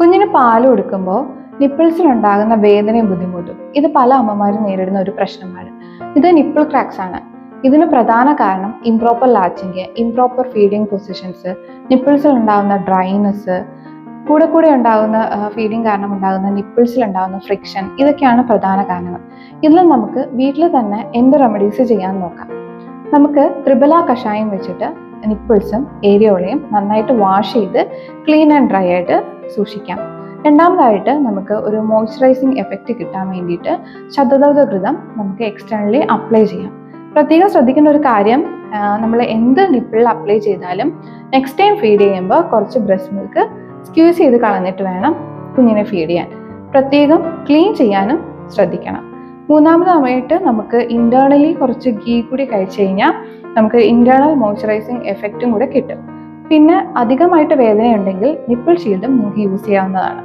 കുഞ്ഞിന് പാൽ കൊടുക്കുമ്പോൾ നിപ്പിൾസിലുണ്ടാകുന്ന വേദനയും ബുദ്ധിമുട്ടും ഇത് പല അമ്മമാരും നേരിടുന്ന ഒരു പ്രശ്നമാണ്. ഇത് നിപ്പിൾ ക്രാക്സ് ആണ്. ഇതിന് പ്രധാന കാരണം improper latching, improper feeding positions, നിപ്പിൾസിൽ ഉണ്ടാകുന്ന ഡ്രൈനെസ്, കൂടെ ഉണ്ടാകുന്ന ഫീഡിങ് കാരണം ഉണ്ടാകുന്ന നിപ്പിൾസിൽ ഉണ്ടാകുന്ന ഫ്രിക്ഷൻ, ഇതൊക്കെയാണ് പ്രധാന കാരണങ്ങൾ. ഇതിൽ നമുക്ക് വീട്ടിൽ തന്നെ എന്ത് റെമഡീസ് ചെയ്യാൻ നോക്കാം. നമുക്ക് ത്രിബല കഷായം വെച്ചിട്ട് നിപ്പിൾസും ഏരിയോളയും നന്നായിട്ട് വാഷ് ചെയ്ത് ക്ലീൻ ആൻഡ് ഡ്രൈ ആയിട്ട് സൂക്ഷിക്കാം. രണ്ടാമതായിട്ട് നമുക്ക് ഒരു മോയ്സ്ചറൈസിങ് എഫക്റ്റ് കിട്ടാൻ വേണ്ടിയിട്ട് ശതദൗതഘൃതം നമുക്ക് എക്സ്റ്റേണലി അപ്ലൈ ചെയ്യാം. പ്രത്യേകം ശ്രദ്ധിക്കേണ്ട ഒരു കാര്യം, നമ്മൾ എന്ത് നിപ്പിളിൽ അപ്ലൈ ചെയ്താലും നെക്സ്റ്റ് ടൈം ഫീഡ് ചെയ്യുമ്പോൾ കുറച്ച് ബ്രസ്റ്റ് മിൽക്ക് സ്ക്യൂസ് ചെയ്ത് കളഞ്ഞിട്ട് വേണം കുഞ്ഞിനെ ഫീഡ് ചെയ്യാൻ. പ്രത്യേകം ക്ലീൻ ചെയ്യാനും ശ്രദ്ധിക്കണം. മൂന്നാമതായിട്ട് നമുക്ക് ഇന്റേണലി കുറച്ച് ഗീ കൂടി കഴിച്ചു കഴിഞ്ഞാൽ നമുക്ക് ഇന്റേണൽ മോയ്സ്ചറൈസിങ് എഫക്റ്റും കൂടെ കിട്ടും. പിന്നെ അധികമായിട്ട് വേദനയുണ്ടെങ്കിൽ നിപ്പിൾ ഷീൽഡും നിങ്ങൾക്ക് യൂസ് ചെയ്യാവുന്നതാണ്.